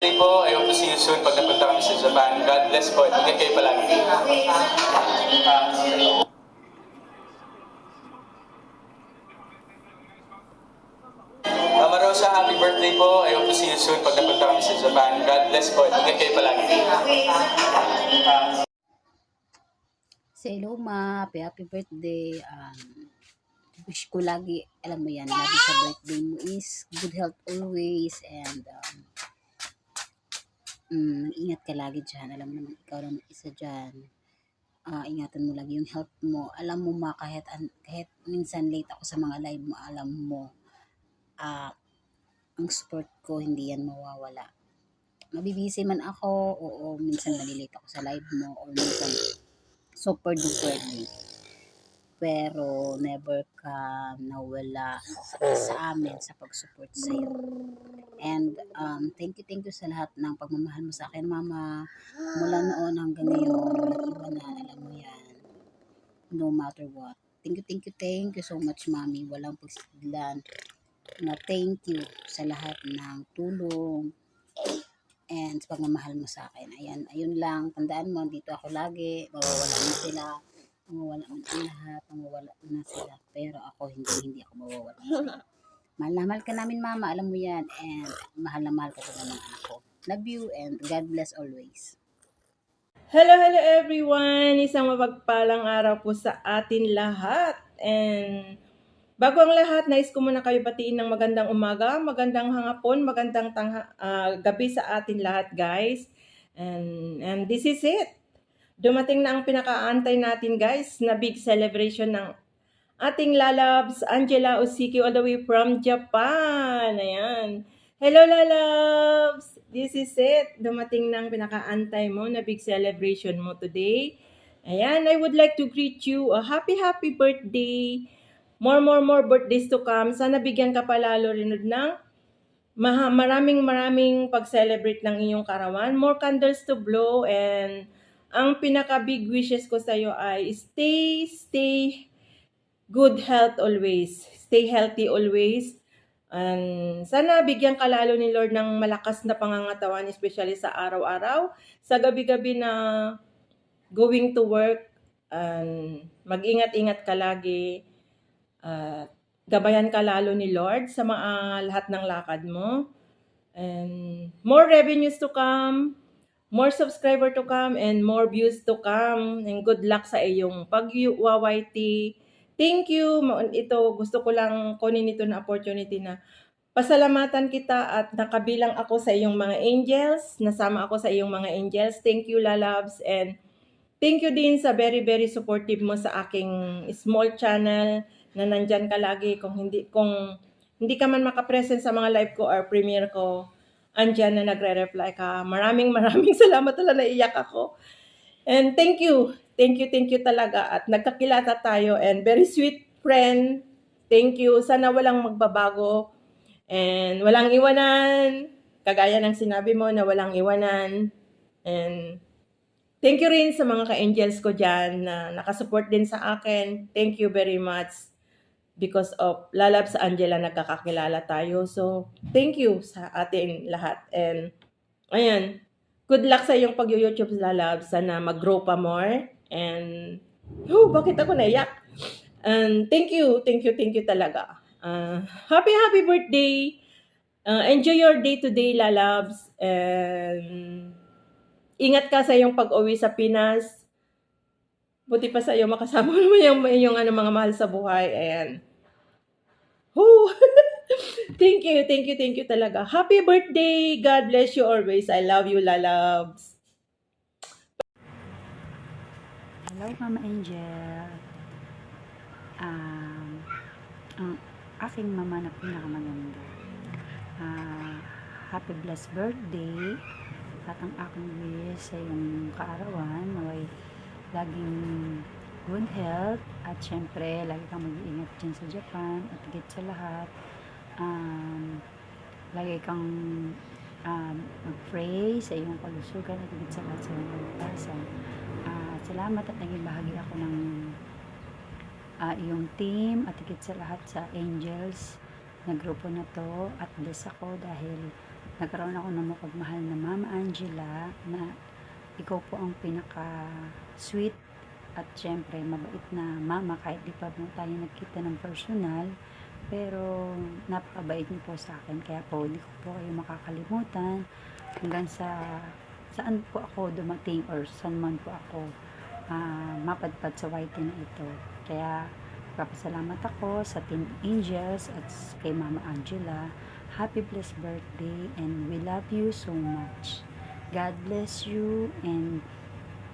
Po, I hope to see you soon pag napunta kami sa Japan. God bless po. Ingat kayo palagi. Mama Rosa, happy birthday po. I hope to see you soon pag napunta kami sa Japan. God bless po. Ingat kayo palagi. Say hello ma, happy birthday. Wish ko lagi, alam mo yan, lagi sa birthday mo is good health always and ingat ka lagi dyan. Alam mo naman, ikaw lang isa dyan. Ingatan mo lagi yung health mo. Alam mo ma, kahit minsan late ako sa mga live mo, alam mo, ang support ko, hindi yan mawawala. Mabibisi man ako, oo, minsan nalilate ako sa live mo, or minsan super duper late. Pero never ka nawala sa amin sa pag-support sa'yo. And thank you sa lahat ng pagmamahal mo sa akin, Mama. Mula noon hanggang ngayon, iba na, alam mo yan. No matter what. Thank you so much, Mami. Walang pagsiglan na thank you sa lahat ng tulong and sa pagmamahal mo sa akin. Ayan, ayun lang. Tandaan mo, dito ako lagi. Mawawala na sila. Mawawala man ang lahat. Mawawala na sila. Pero ako, hindi ako mawawala sa'yo. Mahal na mahal ka namin, Mama. Alam mo yan. And mahal na mahal ka sa mga anak ko. Love you and God bless always. Hello everyone! Isang mapagpalang araw po sa atin lahat. And bago ang lahat, nais ko muna kayo batiin ng magandang umaga, magandang hangapon, magandang gabi sa atin lahat, guys. And this is it. Dumating na ang pinakaantay natin, guys, na big celebration ng ating lalabs, Angela Osiki, all the way from Japan. Ayan. Hello, lalabs! This is it. Dumating ng pinakaantay mo na big celebration mo today. Ayan, I would like to greet you a happy birthday. More birthdays to come. Sana bigyan ka palalo rin ng maraming pag-celebrate ng iyong karawan. More candles to blow, and ang pinaka-big wishes ko sa iyo ay stay good health always. Stay healthy always. And sana bigyan ka lalo ni Lord ng malakas na pangangatawan, especially sa araw-araw, sa gabi-gabi na going to work. And mag-ingat-ingat ka lagi. Gabayan ka lalo ni Lord sa mga lahat ng lakad mo. And more revenues to come, more subscriber to come, and more views to come. And good luck sa iyong pag-YT. Thank you. Ito, gusto ko lang kunin ito na opportunity na pasalamatan kita at nakabilang ako sa iyong mga angels. Nasama ako sa iyong mga angels. Thank you, lalabs. And thank you din sa very supportive mo sa aking small channel na nandyan ka lagi. Kung hindi ka man makapresent sa mga live ko or premiere ko, andyan na nagre-reply ka. Maraming salamat, talaga, naiyak ako. And thank you talaga, at nagkakilala tayo, and very sweet friend. Thank you. Sana walang magbabago and walang iwanan. Kagaya ng sinabi mo na walang iwanan. And thank you rin sa mga ka-angels ko dyan na nakasupport din sa akin. Thank you very much. Because of Lalabs Angela, nagkakakilala tayo. So, thank you sa atin lahat. And ayan, good luck sa iyong pag-YouTube, Lalabs. Sana mag-grow pa more. And, bakit ako naiyak? And thank you talaga. Happy birthday. Enjoy your day today, Lalabs. And ingat ka sa iyong pag-uwi sa Pinas. Buti pa sa iyo, makasama mo yung mga mahal sa buhay. And thank you talaga. Happy birthday. God bless you always. I love you, Lalabs. Hello, Mama Angel. Ang aking mama na pinakamaganda. Happy blessed birthday. At ang aking wish sa iyong kaarawan, naway laging good health. At syempre, lagi kang mag-iingat dyan sa Japan. At higit sa lahat, lagi kang mag-pray sa iyong kalusugan at higit sa lahat sa iyong kaligtasan. Salamat at naging bahagi ako ng iyong team at higit sa lahat sa angels na grupo na to, at bless ako dahil nagkaroon ako ng mapagmahal na Mama Angela na ikaw po ang pinaka-sweet at syempre mabait na mama kahit di pa po tayo nagkita ng personal, pero napakabait niyo po sa akin, kaya po hindi ko po kayo makakalimutan hanggang sa saan po ako dumating or saan man po ako mapadpad sa YT na ito. Kaya papasalamat ako sa Team Angels at kay Mama Angela. Happy blessed birthday and we love you so much. God bless you and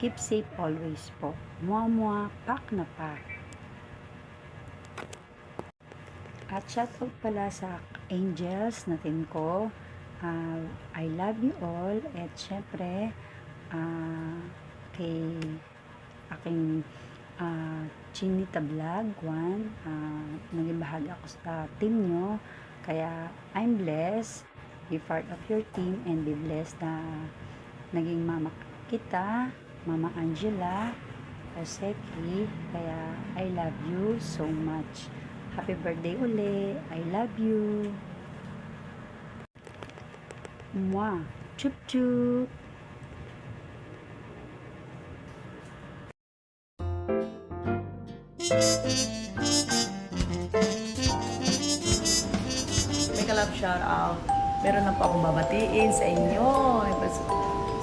keep safe always po. Mwah, pak na pak. At shoutout pala sa Angels natin ko. I love you all. At syempre, kay aking Chinita Vlog 1, naging bahagi ako sa team nyo. Kaya I'm blessed be part of your team and be blessed na naging mama kita, Mama Angela Oseki. Kaya I love you so much. Happy birthday uli. I love you. Mwah. Chup chup. Mega love shout out. Meron na po akong babatiin sa inyo.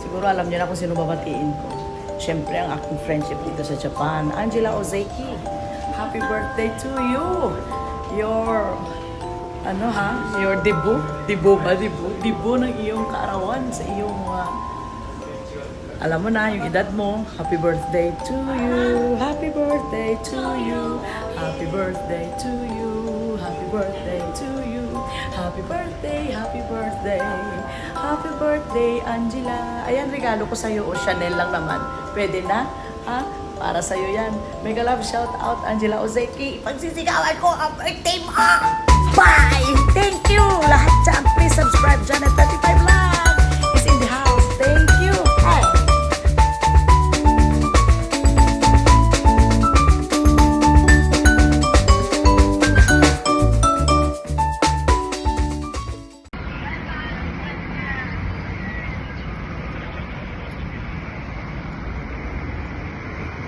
Siguro alam niyo na kung sino babatiin ko. Siyempre, ang aking friendship dito sa Japan. Angela Ozeki, happy birthday to you. Your, your debut. Debut ng iyong kaarawan sa iyong, alam mo na, yung edad mo. Happy birthday to you. Happy birthday to you. Happy birthday to you. Happy birthday to you. Happy birthday, happy birthday. Happy birthday, Angela. Ayan, regalo ko sa'yo. O Chanel lang naman. Pwede na? Ha? Para sa'yo yan. Mega love shout out, Angela Ozeki. Pagsisigawan ko ang birthday mo! Bye! Thank you! Lahat dyan, please subscribe dyan at 35 Vlog is in the house. Thank you! Hi!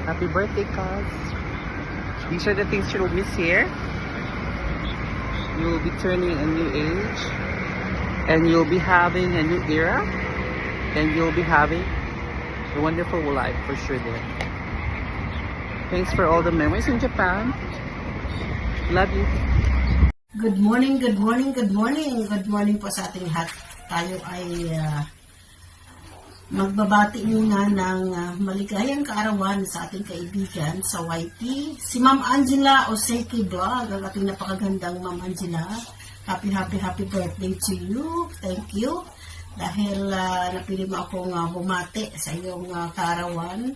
Happy birthday, cuz. These are the things you'll miss here. You'll be turning a new age. And you'll be having a new era. And you'll be having a wonderful life for sure there. Thanks for all the memories in Japan. Love you. Good morning, good morning, good morning. Good morning po sa ating lahat. Tayo ay magbabati muna ng maligayang kaarawan sa ating kaibigan sa YT. Si Ma'am Angela Oseki Vlog, ang ating napakagandang Ma'am Angela. Happy birthday to you. Thank you. Dahil napili mo akong bumati sa iyong kaarawan.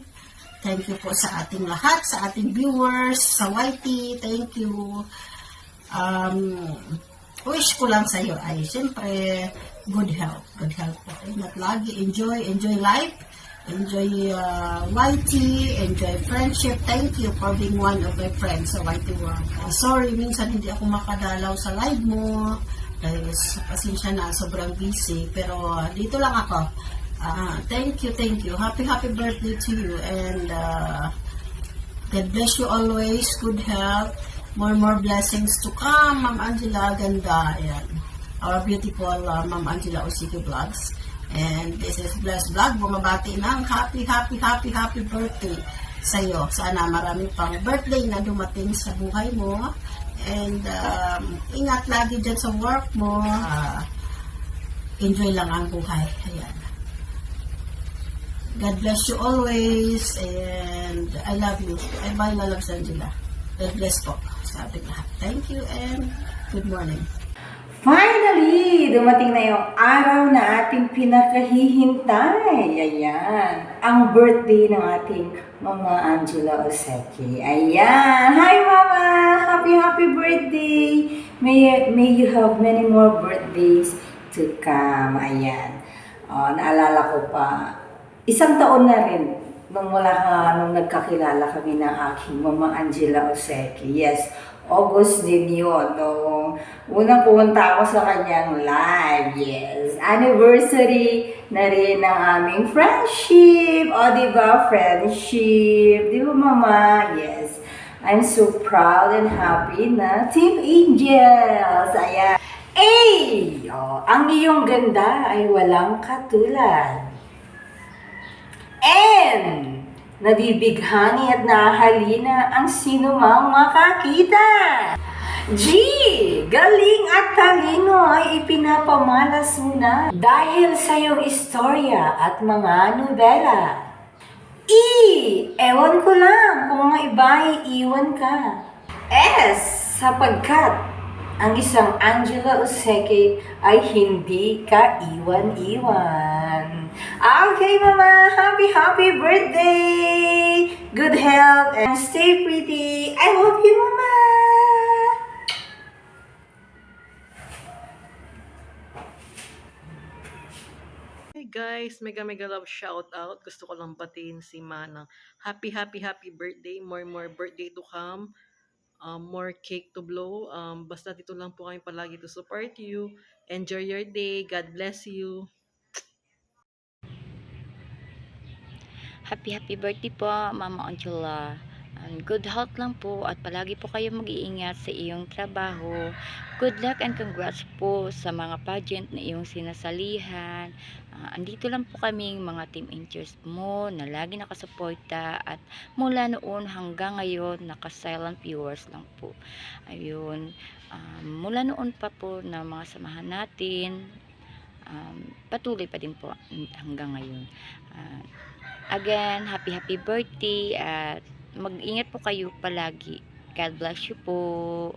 Thank you po sa ating lahat, sa ating viewers, sa YT. Thank you. Wish ko lang sa iyo ay siyempre good health po. Ingat lagi, enjoy life, enjoy YT, enjoy friendship. Thank you for being one of my friends sa YT World. Sorry, minsan hindi ako makadalaw sa live mo dahil pasensya na, sobrang busy, pero dito lang ako. Thank you. Happy birthday to you and God bless you always, good health. More blessings to come, Ma'am Angela, ganda. Ayan. Our beautiful Ma'am Angela Oseki Vlogs. And this is Blessed Vlog. Bumabati ng happy birthday sa iyo. Sana marami pang birthday na dumating sa buhay mo. And ingat lagi dyan sa work mo. Enjoy lang ang buhay. Ayan. God bless you always. And I love you. I bye, Lalabs Angela. God bless po sa ating lahat. Thank you and good morning. Finally, dumating na yung araw na ating pinakahihintay. Ayan, ang birthday ng ating Mama Angela Oseki. Ayan, hi Mama! Happy birthday! May you have many more birthdays to come. Ayan, naalala ko pa, isang taon na rin nung nagkakilala kami ng aking Mama Angela Oseki. Yes, August din yun. Noong unang pumunta ako sa kanyang live. Yes. Anniversary na rin ng aming friendship. O, diba? Friendship. Di ba, Mama? Yes. I'm so proud and happy na Team Angels. Ayan. Ay! Oh, ang iyong ganda ay walang katulad. And nabibighani at nahalina ang sinumang makakita. G! Galing at talino ay ipinapamalas mo na dahil sa iyong istorya at mga nobela. E! Ewan ko lang kung nga iba ay iwan ka. S! Sapagkat ang isang Angela Oseke ay hindi ka iwan-iwan. Okay, Mama! Happy birthday! Good health and stay pretty! I love you, Mama! Hey guys, mega love shout out. Gusto ko lang batiin si Manang. Happy birthday. More birthday to come. More cake to blow. Basta dito lang po kami palagi to support you. Enjoy your day. God bless you. Happy birthday po, Mama Angela. Good health lang po at palagi po kayo mag-iingat sa iyong trabaho. Good luck and congrats po sa mga pageant na iyong sinasalihan. Andito lang po kaming mga team angels mo na lagi nakasuporta at mula noon hanggang ngayon naka-silent viewers lang po. Ayun, mula noon pa po na mga samahan natin, patuloy pa din po hanggang ngayon. Again, happy birthday at mag-ingat po kayo palagi. God bless you po.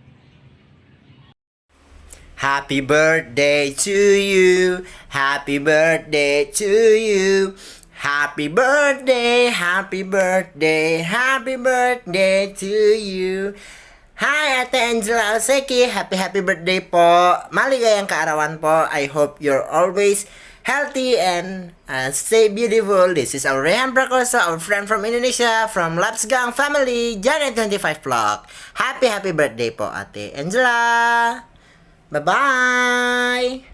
Happy birthday to you. Happy birthday to you. Happy birthday, happy birthday, happy birthday to you. Hi, Ate Angela Oseki. Happy birthday po. Maligayang kaarawan po. I hope you're always healthy and stay beautiful. This is our Rehan Bracosa, our friend from Indonesia, from Lapsgang family, Janet 25 Vlog. Happy birthday po, Ate Angela. Bye-bye.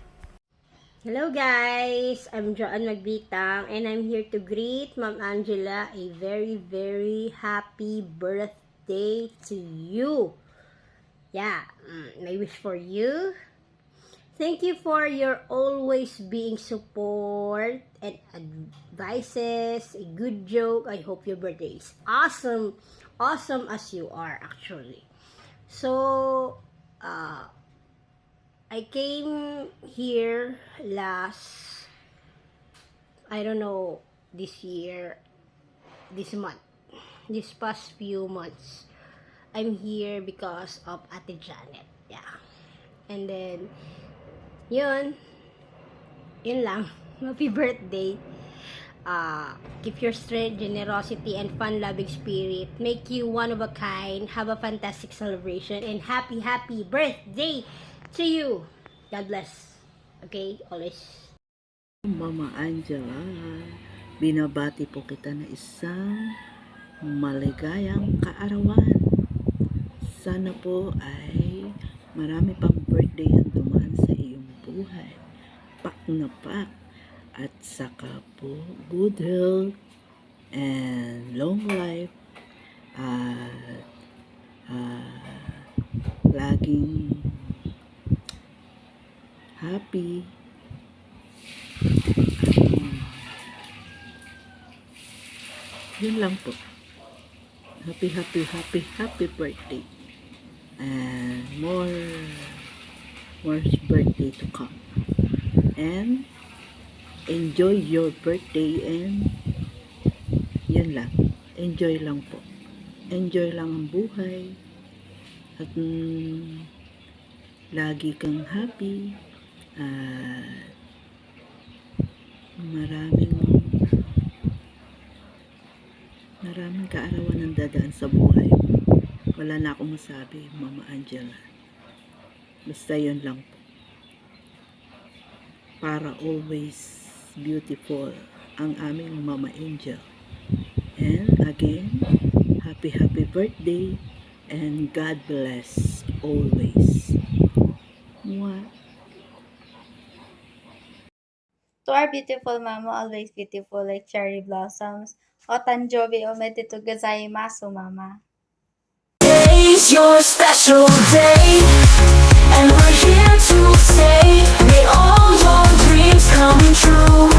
Hello guys, I'm Joanne Magbitang and I'm here to greet Ma'am Angela a very happy birthday to you. Yeah, my wish for you. Thank you for your always being support and advices, a good joke. I hope your birthday is awesome as you are actually. So, I came here this month, this past few months. I'm here because of Ate Janet. Yeah. And then, yun lang. Happy birthday. Keep your strength, generosity, and fun-loving spirit. Make you one of a kind. Have a fantastic celebration. And happy birthday to you. God bless. Okay? Always. Mama Angela, binabati po kita na isang maligayang kaarawan. Sana po ay marami pang birthday ang dumaan sa iyong buhay. Pak na pak. At saka po good health and long life. At laging happy. Yun lang po. Happy birthday. And more birthday to come. And enjoy your birthday and yun lang. Enjoy lang po. Enjoy lang ang buhay. At lagi kang happy. Maraming kaarawan ang dadaan sa buhay mo. Wala na akong masabi, Mama Angela. Basta yun lang po. Para always beautiful ang aming Mama Angel. And again, happy birthday. And God bless always. Mwah. To our beautiful mama, always beautiful like cherry blossoms. O tanjobi o medito gozaimasu, mama. Today's your special day, and we're here to say, may all your dreams come true.